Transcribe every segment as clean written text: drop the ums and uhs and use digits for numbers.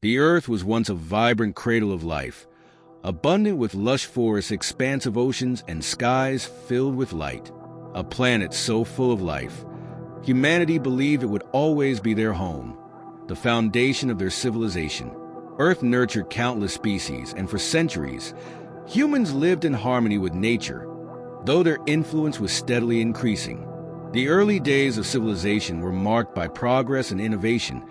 The Earth was once a vibrant cradle of life, abundant with lush forests, expansive oceans, and skies filled with light. A planet so full of life, humanity believed it would always be their home, the foundation of their civilization. Earth nurtured countless species, and for centuries, humans lived in harmony with nature, though their influence was steadily increasing. The early days of civilization were marked by progress and innovation.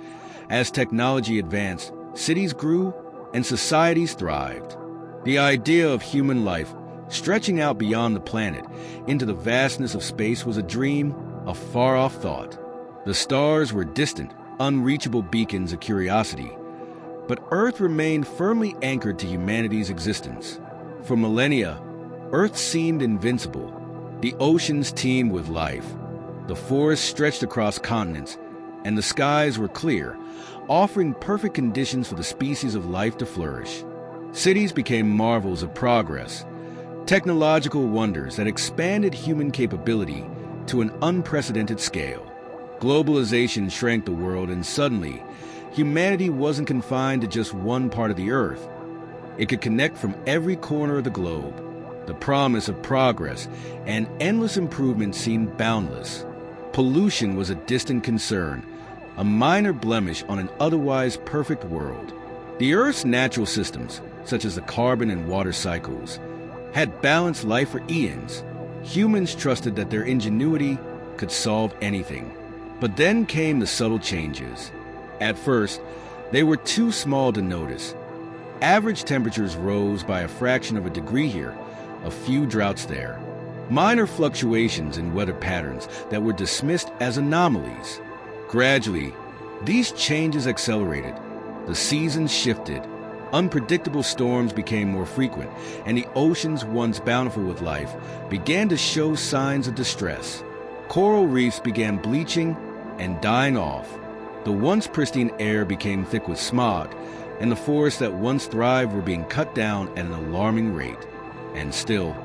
As technology advanced, cities grew and societies thrived. The idea of human life stretching out beyond the planet into the vastness of space was a dream, a far-off thought. The stars were distant, unreachable beacons of curiosity, but Earth remained firmly anchored to humanity's existence. For millennia, Earth seemed invincible. The oceans teemed with life. The forests stretched across continents, and the skies were clear, offering perfect conditions for the species of life to flourish. Cities became marvels of progress, technological wonders that expanded human capability to an unprecedented scale. Globalization shrank the world, and suddenly, humanity wasn't confined to just one part of the Earth. It could connect from every corner of the globe. The promise of progress and endless improvement seemed boundless. Pollution was a distant concern, a minor blemish on an otherwise perfect world. The Earth's natural systems, such as the carbon and water cycles, had balanced life for eons. Humans trusted that their ingenuity could solve anything. But then came the subtle changes. At first, they were too small to notice. Average temperatures rose by a fraction of a degree here, a few droughts there. Minor fluctuations in weather patterns that were dismissed as anomalies. Gradually, these changes accelerated. The seasons shifted. Unpredictable storms became more frequent, and the oceans, once bountiful with life, began to show signs of distress. Coral reefs began bleaching and dying off. The once pristine air became thick with smog, and the forests that once thrived were being cut down at an alarming rate. And still,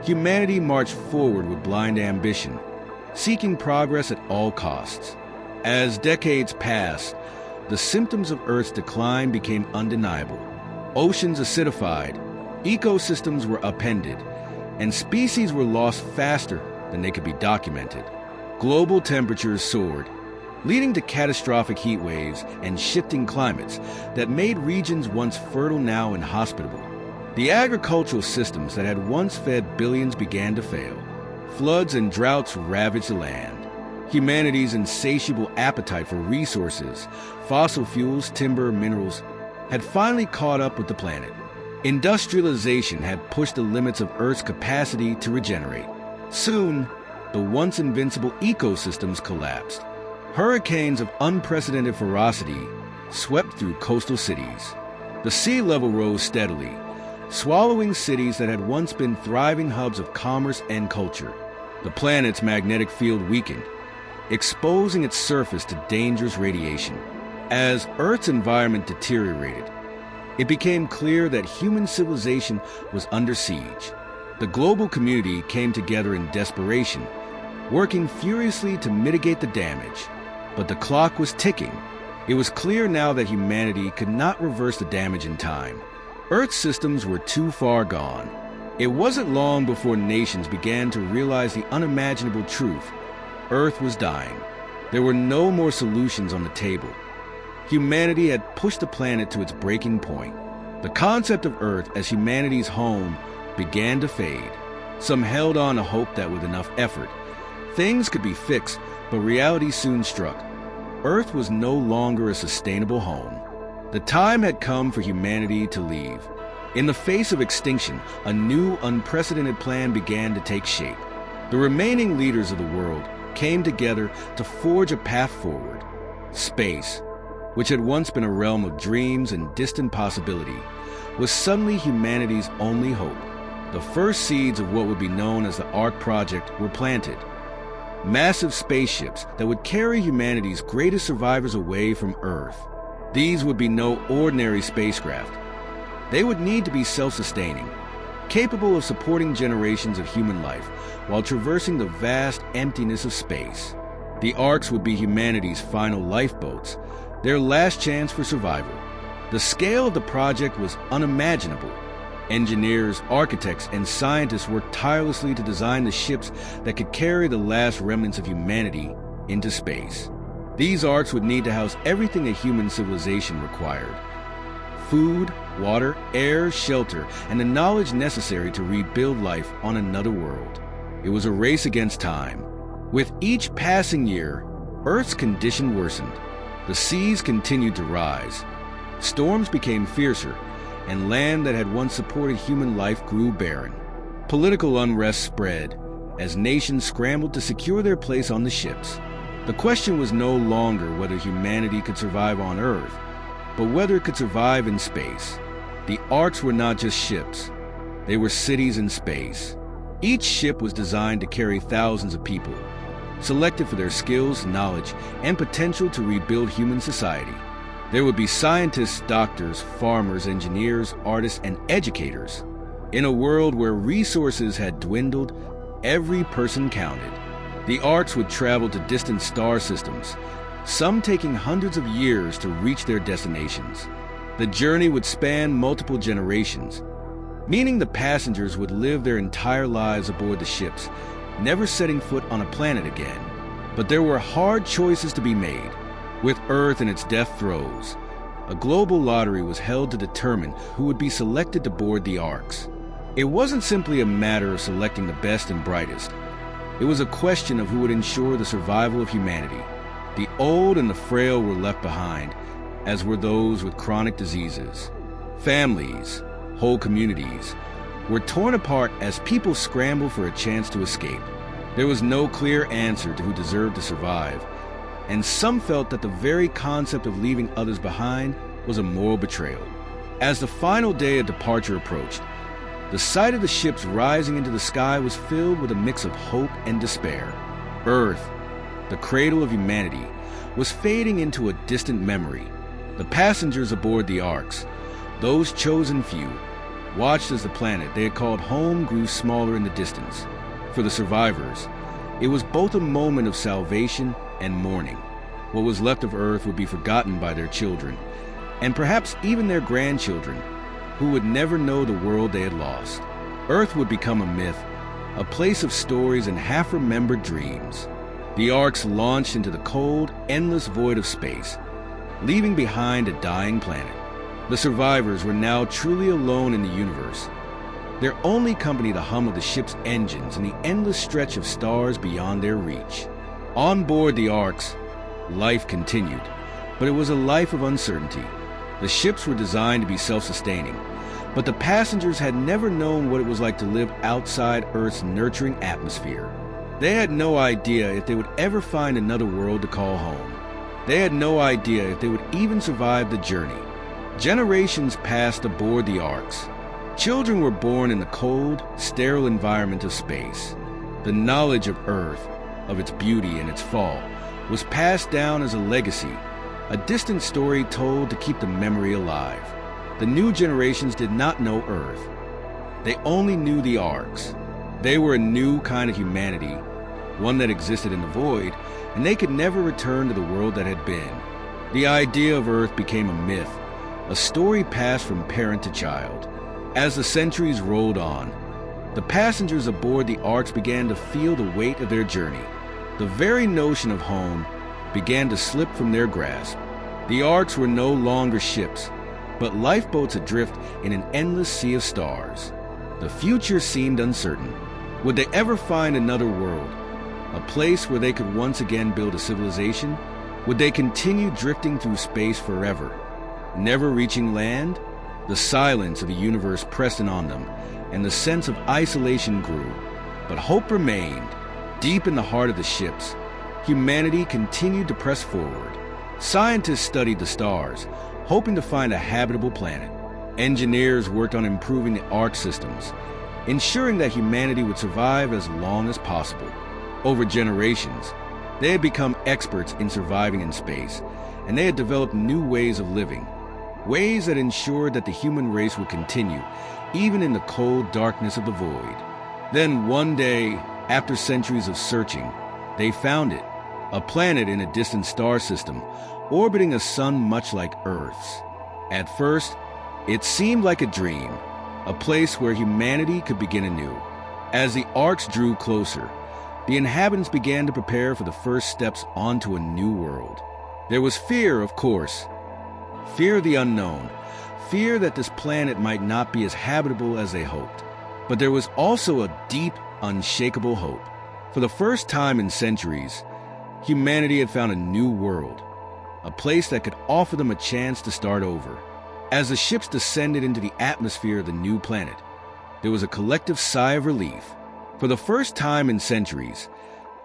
humanity marched forward with blind ambition, seeking progress at all costs. As decades passed, the symptoms of Earth's decline became undeniable. Oceans acidified, ecosystems were upended, and species were lost faster than they could be documented. Global temperatures soared, leading to catastrophic heat waves and shifting climates that made regions once fertile now inhospitable. The agricultural systems that had once fed billions began to fail. Floods and droughts ravaged the land. Humanity's insatiable appetite for resources, fossil fuels, timber, minerals, had finally caught up with the planet. Industrialization had pushed the limits of Earth's capacity to regenerate. Soon, the once invincible ecosystems collapsed. Hurricanes of unprecedented ferocity swept through coastal cities. The sea level rose steadily, swallowing cities that had once been thriving hubs of commerce and culture. The planet's magnetic field weakened, exposing its surface to dangerous radiation. As Earth's environment deteriorated, it became clear that human civilization was under siege. The global community came together in desperation, working furiously to mitigate the damage. But the clock was ticking. It was clear now that humanity could not reverse the damage in time. Earth's systems were too far gone. It wasn't long before nations began to realize the unimaginable truth. Earth was dying. There were no more solutions on the table. Humanity had pushed the planet to its breaking point. The concept of Earth as humanity's home began to fade. Some held on to hope that with enough effort, things could be fixed, but reality soon struck. Earth was no longer a sustainable home. The time had come for humanity to leave. In the face of extinction, a new, unprecedented plan began to take shape. The remaining leaders of the world came together to forge a path forward. Space, which had once been a realm of dreams and distant possibility, was suddenly humanity's only hope. The first seeds of what would be known as the Ark Project were planted. Massive spaceships that would carry humanity's greatest survivors away from Earth. These would be no ordinary spacecraft. They would need to be self-sustaining, capable of supporting generations of human life while traversing the vast emptiness of space. The Arks would be humanity's final lifeboats, their last chance for survival. The scale of the project was unimaginable. Engineers, architects, and scientists worked tirelessly to design the ships that could carry the last remnants of humanity into space. These arks would need to house everything a human civilization required: food, water, air, shelter, and the knowledge necessary to rebuild life on another world. It was a race against time. With each passing year, Earth's condition worsened. The seas continued to rise. Storms became fiercer, and land that had once supported human life grew barren. Political unrest spread as nations scrambled to secure their place on the ships. The question was no longer whether humanity could survive on Earth, but whether it could survive in space. The arks were not just ships. They were cities in space. Each ship was designed to carry thousands of people, selected for their skills, knowledge, and potential to rebuild human society. There would be scientists, doctors, farmers, engineers, artists, and educators. In a world where resources had dwindled, every person counted. The arks would travel to distant star systems, some taking hundreds of years to reach their destinations. The journey would span multiple generations, meaning the passengers would live their entire lives aboard the ships, never setting foot on a planet again. But there were hard choices to be made. With Earth in its death throes, a global lottery was held to determine who would be selected to board the arks. It wasn't simply a matter of selecting the best and brightest. It was a question of who would ensure the survival of humanity. The old and the frail were left behind, as were those with chronic diseases. Families, whole communities, were torn apart as people scrambled for a chance to escape. There was no clear answer to who deserved to survive, and some felt that the very concept of leaving others behind was a moral betrayal. As the final day of departure approached, the sight of the ships rising into the sky was filled with a mix of hope and despair. Earth, the cradle of humanity, was fading into a distant memory. The passengers aboard the arks, those chosen few, watched as the planet they had called home grew smaller in the distance. For the survivors, it was both a moment of salvation and mourning. What was left of Earth would be forgotten by their children, and perhaps even their grandchildren, who would never know the world they had lost. Earth would become a myth, a place of stories and half-remembered dreams. The arks launched into the cold, endless void of space, leaving behind a dying planet. The survivors were now truly alone in the universe, their only company the hum of the ship's engines and the endless stretch of stars beyond their reach. On board the arks, life continued, but it was a life of uncertainty. The ships were designed to be self-sustaining, but the passengers had never known what it was like to live outside Earth's nurturing atmosphere. They had no idea if they would ever find another world to call home. They had no idea if they would even survive the journey. Generations passed aboard the arks. Children were born in the cold, sterile environment of space. The knowledge of Earth, of its beauty and its fall, was passed down as a legacy, a distant story told to keep the memory alive. The new generations did not know Earth. They only knew the arks. They were a new kind of humanity, one that existed in the void, and they could never return to the world that had been. The idea of Earth became a myth, a story passed from parent to child. As the centuries rolled on, the passengers aboard the arks began to feel the weight of their journey. The very notion of home began to slip from their grasp. The arks were no longer ships, but lifeboats adrift in an endless sea of stars. The future seemed uncertain. Would they ever find another world, a place where they could once again build a civilization? Would they continue drifting through space forever, never reaching land? The silence of the universe pressed in on them, and the sense of isolation grew. But hope remained. Deep in the heart of the ships, humanity continued to press forward. Scientists studied the stars, hoping to find a habitable planet. Engineers worked on improving the ark systems, ensuring that humanity would survive as long as possible. Over generations, they had become experts in surviving in space, and they had developed new ways of living, ways that ensured that the human race would continue, even in the cold darkness of the void. Then one day, after centuries of searching, they found it, a planet in a distant star system, orbiting a sun much like Earth's. At first, it seemed like a dream, a place where humanity could begin anew. As the arcs drew closer, the inhabitants began to prepare for the first steps onto a new world. There was fear, of course. Fear of the unknown. Fear that this planet might not be as habitable as they hoped. But there was also a deep, unshakable hope. For the first time in centuries, humanity had found a new world, a place that could offer them a chance to start over. As the ships descended into the atmosphere of the new planet, there was a collective sigh of relief. For the first time in centuries,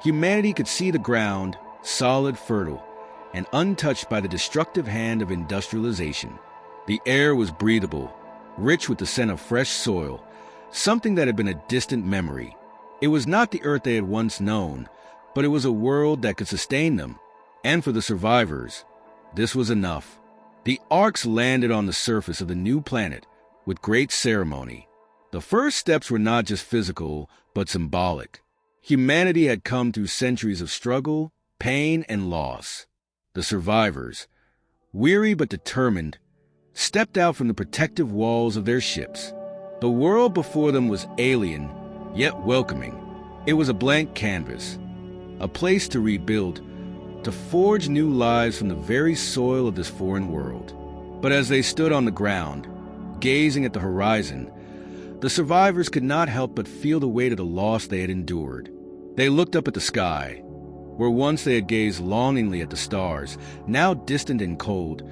humanity could see the ground, solid, fertile, and untouched by the destructive hand of industrialization. The air was breathable, rich with the scent of fresh soil, something that had been a distant memory. It was not the Earth they had once known, but it was a world that could sustain them. And for the survivors, this was enough. The arks landed on the surface of the new planet with great ceremony. The first steps were not just physical, but symbolic. Humanity had come through centuries of struggle, pain, and loss. The survivors, weary but determined, stepped out from the protective walls of their ships. The world before them was alien, yet welcoming. It was a blank canvas, a place to rebuild, to forge new lives from the very soil of this foreign world. But as they stood on the ground, gazing at the horizon, the survivors could not help but feel the weight of the loss they had endured. They looked up at the sky, where once they had gazed longingly at the stars, now distant and cold,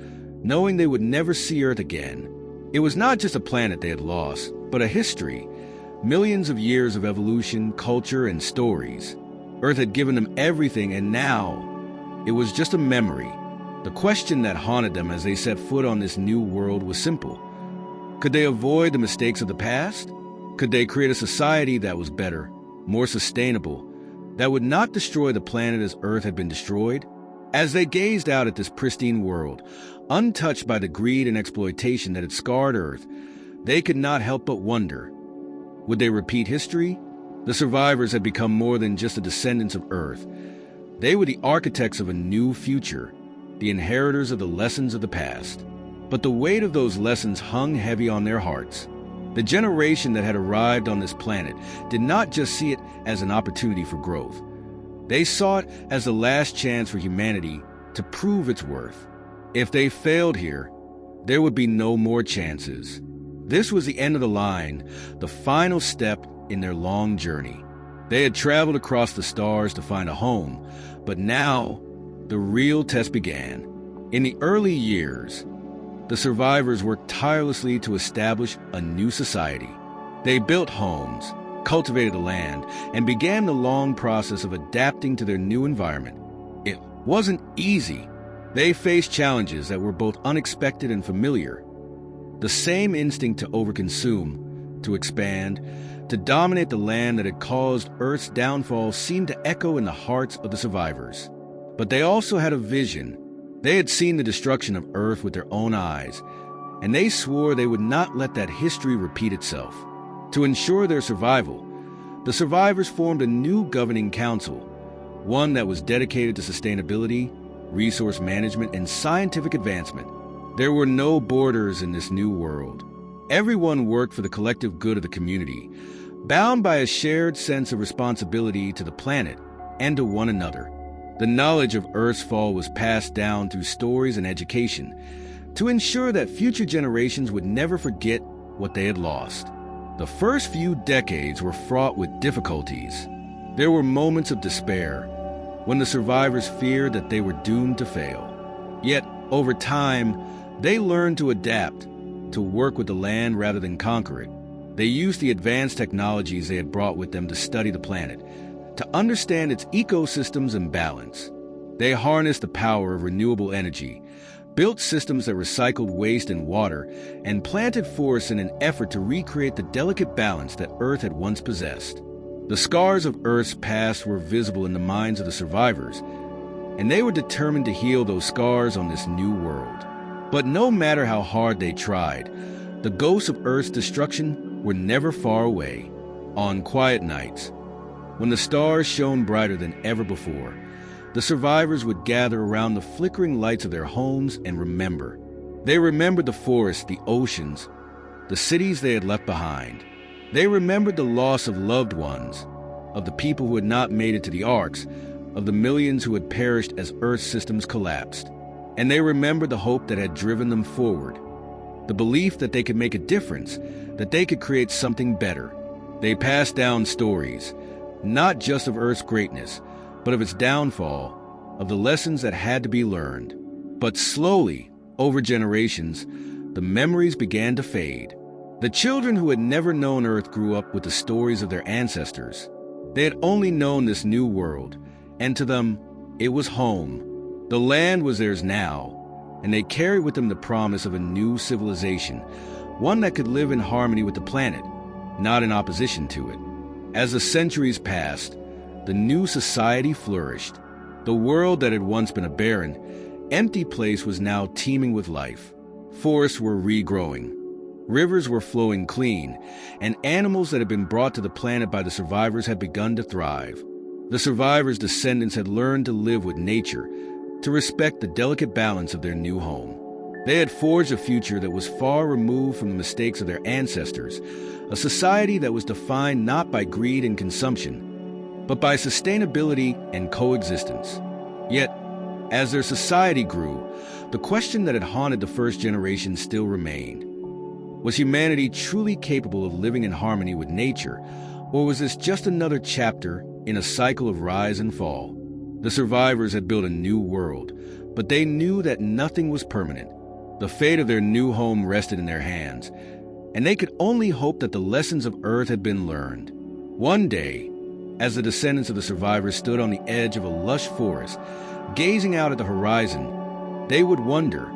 knowing they would never see Earth again. It was not just a planet they had lost, but a history, millions of years of evolution, culture, and stories. Earth had given them everything, and now it was just a memory. The question that haunted them as they set foot on this new world was simple. Could they avoid the mistakes of the past? Could they create a society that was better, more sustainable, that would not destroy the planet as Earth had been destroyed? As they gazed out at this pristine world, untouched by the greed and exploitation that had scarred Earth, they could not help but wonder, would they repeat history? The survivors had become more than just the descendants of Earth. They were the architects of a new future, the inheritors of the lessons of the past. But the weight of those lessons hung heavy on their hearts. The generation that had arrived on this planet did not just see it as an opportunity for growth. They saw it as the last chance for humanity to prove its worth. If they failed here, there would be no more chances. This was the end of the line, the final step in their long journey. They had traveled across the stars to find a home, but now the real test began. In the early years, the survivors worked tirelessly to establish a new society. They built homes, cultivated the land, and began the long process of adapting to their new environment. It wasn't easy. They faced challenges that were both unexpected and familiar. The same instinct to overconsume, to expand, to dominate the land that had caused Earth's downfall seemed to echo in the hearts of the survivors. But they also had a vision. They had seen the destruction of Earth with their own eyes, and they swore they would not let that history repeat itself. To ensure their survival, the survivors formed a new governing council, one that was dedicated to sustainability, resource management, and scientific advancement. There were no borders in this new world. Everyone worked for the collective good of the community, bound by a shared sense of responsibility to the planet and to one another. The knowledge of Earth's fall was passed down through stories and education to ensure that future generations would never forget what they had lost. The first few decades were fraught with difficulties. There were moments of despair when the survivors feared that they were doomed to fail. Yet, over time, they learned to adapt, to work with the land rather than conquer it. They used the advanced technologies they had brought with them to study the planet, to understand its ecosystems and balance. They harnessed the power of renewable energy, built systems that recycled waste and water, and planted forests in an effort to recreate the delicate balance that Earth had once possessed. The scars of Earth's past were visible in the minds of the survivors, and they were determined to heal those scars on this new world. But no matter how hard they tried, the ghosts of Earth's destruction were never far away. On quiet nights, when the stars shone brighter than ever before, the survivors would gather around the flickering lights of their homes and remember. They remembered the forests, the oceans, the cities they had left behind. They remembered the loss of loved ones, of the people who had not made it to the arks, of the millions who had perished as Earth's systems collapsed. And they remembered the hope that had driven them forward, the belief that they could make a difference, that they could create something better. They passed down stories, not just of Earth's greatness, but of its downfall, of the lessons that had to be learned. But slowly, over generations, the memories began to fade. The children who had never known Earth grew up with the stories of their ancestors. They had only known this new world, and to them, it was home. The land was theirs now, and they carried with them the promise of a new civilization, one that could live in harmony with the planet, not in opposition to it. As the centuries passed, the new society flourished. The world that had once been a barren, empty place was now teeming with life. Forests were regrowing. Rivers were flowing clean, and animals that had been brought to the planet by the survivors had begun to thrive. The survivors' descendants had learned to live with nature, to respect the delicate balance of their new home. They had forged a future that was far removed from the mistakes of their ancestors, a society that was defined not by greed and consumption, but by sustainability and coexistence. Yet, as their society grew, the question that had haunted the first generation still remained. Was humanity truly capable of living in harmony with nature, or was this just another chapter in a cycle of rise and fall? The survivors had built a new world, but they knew that nothing was permanent. The fate of their new home rested in their hands, and they could only hope that the lessons of Earth had been learned. One day, as the descendants of the survivors stood on the edge of a lush forest, gazing out at the horizon, they would wonder,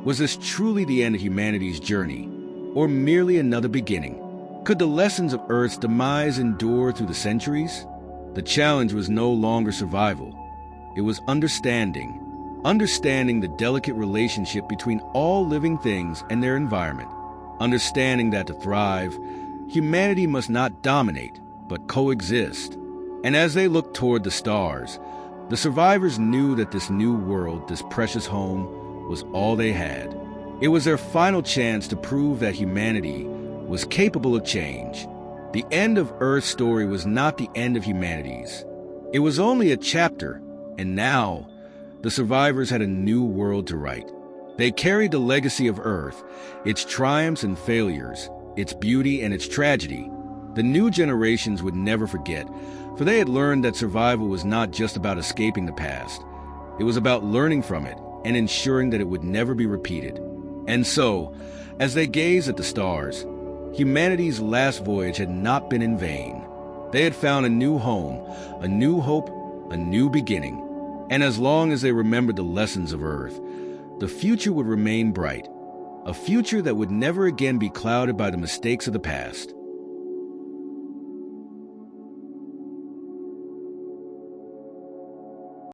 was this truly the end of humanity's journey, or merely another beginning? Could the lessons of Earth's demise endure through the centuries? The challenge was no longer survival. It was understanding the delicate relationship between all living things and their environment, understanding that to thrive, humanity must not dominate, but coexist. And as they looked toward the stars, the survivors knew that this new world, this precious home, was all they had. It was their final chance to prove that humanity was capable of change. The end of Earth's story was not the end of humanity's. It was only a chapter, and now the survivors had a new world to write. They carried the legacy of Earth, its triumphs and failures, its beauty and its tragedy. The new generations would never forget, for they had learned that survival was not just about escaping the past. It was about learning from it and ensuring that it would never be repeated. And so, as they gazed at the stars, humanity's last voyage had not been in vain. They had found a new home, a new hope, a new beginning. And as long as they remembered the lessons of Earth, the future would remain bright, a future that would never again be clouded by the mistakes of the past.